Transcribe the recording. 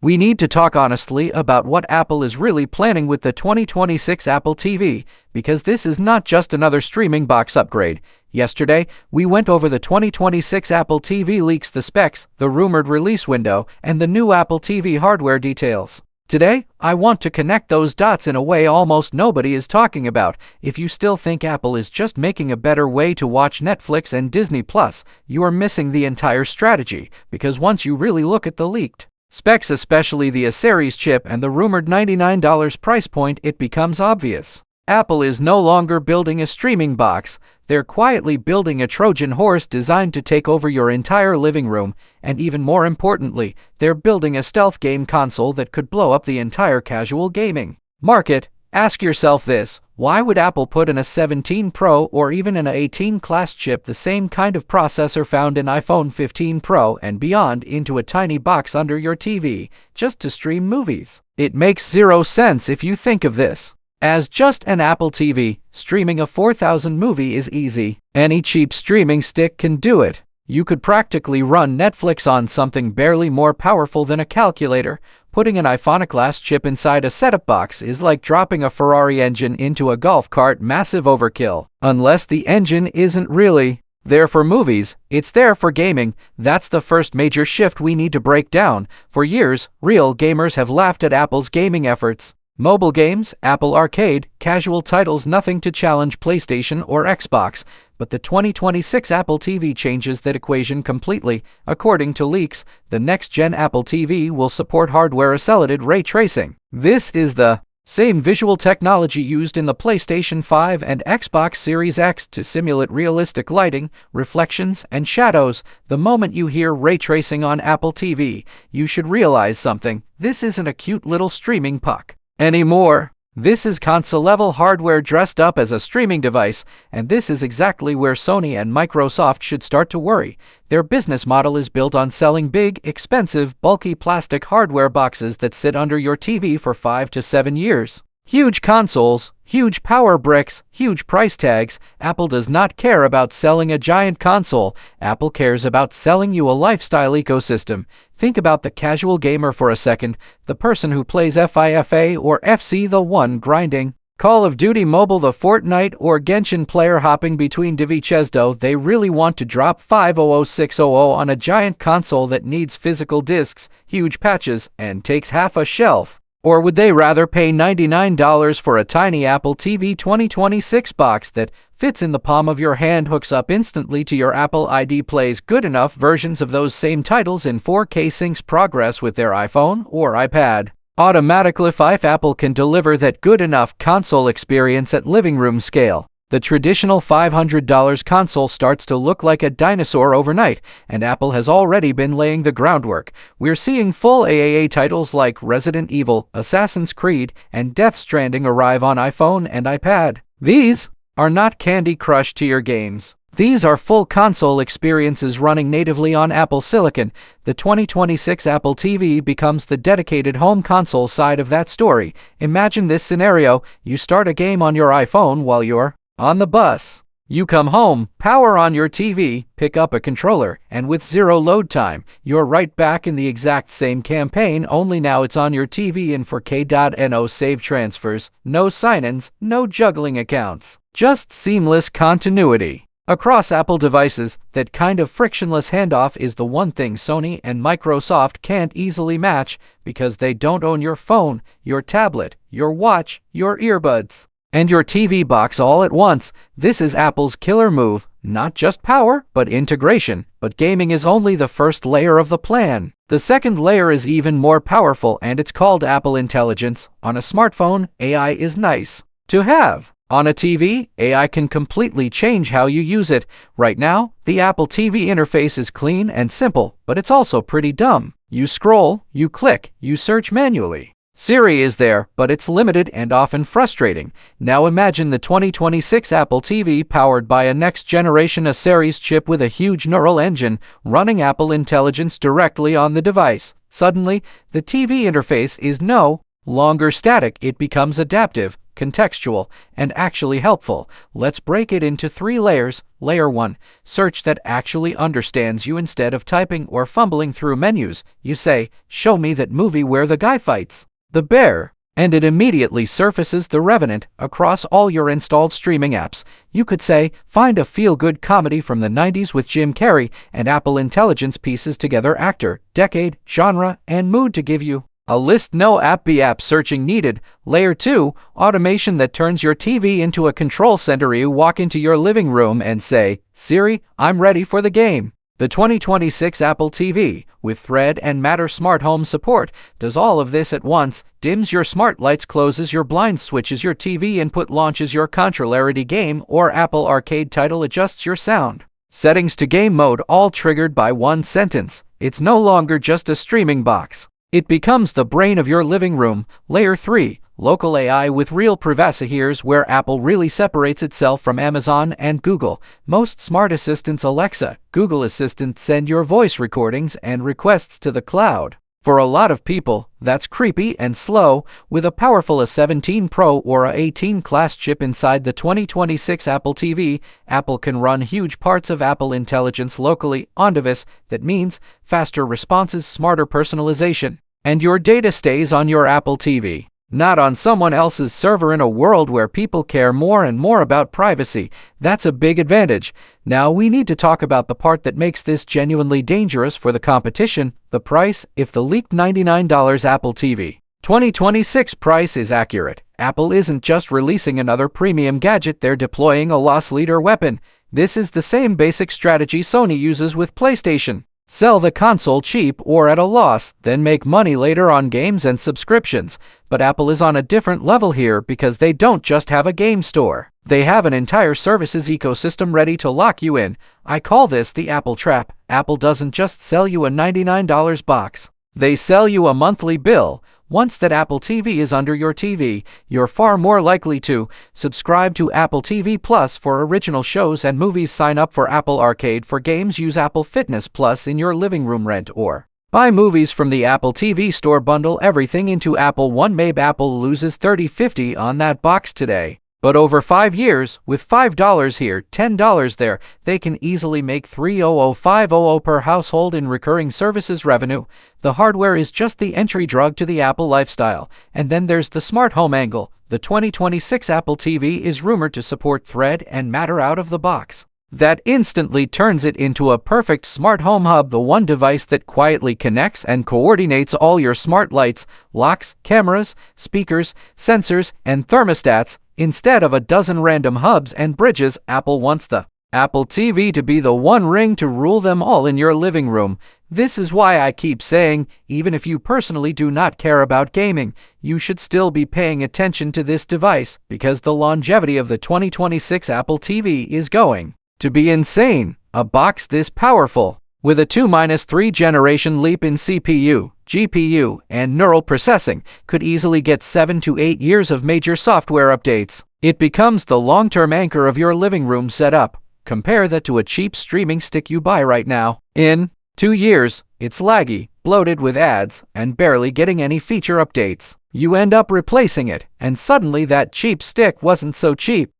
We need to talk honestly about what Apple is really planning with the 2026 Apple TV, because this is not just another streaming box upgrade. Yesterday, we went over the 2026 Apple TV leaks, the specs, the rumored release window, and the new Apple TV hardware details. Today, I want to connect those dots in a way almost nobody is talking about. If you still think Apple is just making a better way to watch Netflix and Disney Plus, you are missing the entire strategy, because once you really look at the leaked specs, especially the A series chip and the rumored $99 price point, it becomes obvious. Apple is no longer building a streaming box. They're quietly building a Trojan horse designed to take over your entire living room, and even more importantly, they're building a stealth game console that could blow up the entire casual gaming market. Ask yourself this: why would Apple put in a 17 Pro or even an 18 class chip, the same kind of processor found in iPhone 15 Pro and beyond, into a tiny box under your TV, just to stream movies? It makes zero sense if you think of this as just an Apple TV. Streaming a 4,000 movie is easy. Any cheap streaming stick can do it. You could practically run Netflix on something barely more powerful than a calculator. Putting an iPhone-class chip inside a setup box is like dropping a Ferrari engine into a golf cart. Massive overkill. Unless the engine isn't really there for movies, it's there for gaming. That's the first major shift we need to break down. For years, real gamers have laughed at Apple's gaming efforts. Mobile games, Apple Arcade, casual titles, nothing to challenge PlayStation or Xbox. But the 2026 Apple TV changes that equation completely. According to leaks, the next-gen Apple TV will support hardware-accelerated ray tracing. This is the same visual technology used in the PlayStation 5 and Xbox Series X to simulate realistic lighting, reflections, and shadows. The moment you hear ray tracing on Apple TV, you should realize something. This isn't a cute little streaming puck anymore. This is console-level hardware dressed up as a streaming device, and this is exactly where Sony and Microsoft should start to worry. Their business model is built on selling big, expensive, bulky plastic hardware boxes that sit under your TV for 5 to 7 years. Huge consoles, huge power bricks, huge price tags. Apple does not care about selling a giant console. Apple cares about selling you a lifestyle ecosystem. Think about the casual gamer for a second, the person who plays FIFA or FC, the one grinding Call of Duty Mobile, the Fortnite or Genshin player hopping between devices. They really want to drop 500600 on a giant console that needs physical discs, huge patches, and takes half a shelf? Or would they rather pay $99 for a tiny Apple TV 2026 box that fits in the palm of your hand, hooks up instantly to your Apple ID, plays good enough versions of those same titles in 4K, syncs progress with their iPhone or iPad automatically? If Apple can deliver that good enough console experience at living room scale, the traditional $500 console starts to look like a dinosaur overnight, and Apple has already been laying the groundwork. We're seeing full AAA titles like Resident Evil, Assassin's Creed, and Death Stranding arrive on iPhone and iPad. These are not Candy Crush tier games. These are full console experiences running natively on Apple Silicon. The 2026 Apple TV becomes the dedicated home console side of that story. Imagine this scenario: you start a game on your iPhone while you're on the bus. You come home, power on your TV, pick up a controller, and with zero load time, you're right back in the exact same campaign, only now it's on your TV in 4K. No save transfers, no sign-ins, no juggling accounts. Just seamless continuity across Apple devices. That kind of frictionless handoff is the one thing Sony and Microsoft can't easily match, because they don't own your phone, your tablet, your watch, your earbuds, and your TV box all at once. This is Apple's killer move. Not just power, but integration. But gaming is only the first layer of the plan. The second layer is even more powerful, and it's called Apple Intelligence. On a smartphone, AI is nice to have. On a TV, AI can completely change how you use it. Right now, the Apple TV interface is clean and simple, but it's also pretty dumb. You scroll, you click, you search manually. Siri is there, but it's limited and often frustrating. Now imagine the 2026 Apple TV powered by a next-generation A series chip with a huge neural engine running Apple Intelligence directly on the device. Suddenly, the TV interface is no longer static, it becomes adaptive. contextual, and actually helpful. Let's break it into 3 layers. Layer 1. Search that actually understands you instead of typing or fumbling through menus. You say, "Show me that movie where the guy fights the bear," and it immediately surfaces The Revenant across all your installed streaming apps. You could say, "Find a feel-good comedy from the 90s with Jim Carrey," and Apple Intelligence pieces together actor, decade, genre, and mood to give you a list. No app searching needed. Layer 2. Automation that turns your TV into a control center. You walk into your living room and say, "Siri, I'm ready for the game." The 2026 Apple TV, with Thread and Matter smart home support, does all of this at once: dims your smart lights, closes your blinds, switches your TV input, launches your Controlarity game or Apple Arcade title, adjusts your sound settings to game mode, all triggered by one sentence. It's no longer just a streaming box. It becomes the brain of your living room. Layer 3. Local AI with real privacy. Here's where Apple really separates itself from Amazon and Google. Most smart assistants, Alexa, Google Assistant, send your voice recordings and requests to the cloud. For a lot of people, that's creepy and slow. With a powerful A17 Pro or A18 class chip inside the 2026 Apple TV, Apple can run huge parts of Apple Intelligence locally on device. That means faster responses, smarter personalization, and your data stays on your Apple TV, not on someone else's server. In a world where people care more and more about privacy, that's a big advantage. Now we need to talk about the part that makes this genuinely dangerous for the competition: the price. If the leaked $99 Apple TV 2026 price is accurate, Apple isn't just releasing another premium gadget, they're deploying a loss leader weapon. This is the same basic strategy Sony uses with PlayStation. Sell the console cheap or at a loss, then make money later on games and subscriptions. But Apple is on a different level here because they don't just have a game store. They have an entire services ecosystem ready to lock you in. I call this the Apple trap. Apple doesn't just sell you a $99 box. They sell you a monthly bill. Once that Apple TV is under your TV, you're far more likely to subscribe to Apple TV Plus for original shows and movies, sign up for Apple Arcade for games, use Apple Fitness Plus in your living room, rent or buy movies from the Apple TV Store, bundle everything into Apple One. Maybe Apple loses 30-50 on that box today, but over 5 years, with $5 here, $10 there, they can easily make $300,500 per household in recurring services revenue. The hardware is just the entry drug to the Apple lifestyle. And then there's the smart home angle. The 2026 Apple TV is rumored to support Thread and Matter out of the box. That instantly turns it into a perfect smart home hub, the one device that quietly connects and coordinates all your smart lights, locks, cameras, speakers, sensors, and thermostats. Instead of a dozen random hubs and bridges, Apple wants the Apple TV to be the one ring to rule them all in your living room. This is why I keep saying, even if you personally do not care about gaming, you should still be paying attention to this device, because the longevity of the 2026 Apple TV is going to be insane. A box this powerful, with a 2-3 generation leap in CPU, GPU, and neural processing, could easily get 7 to 8 years of major software updates. It becomes the long-term anchor of your living room setup. Compare that to a cheap streaming stick you buy right now. In 2 years, it's laggy, bloated with ads, and barely getting any feature updates. You end up replacing it, and suddenly that cheap stick wasn't so cheap.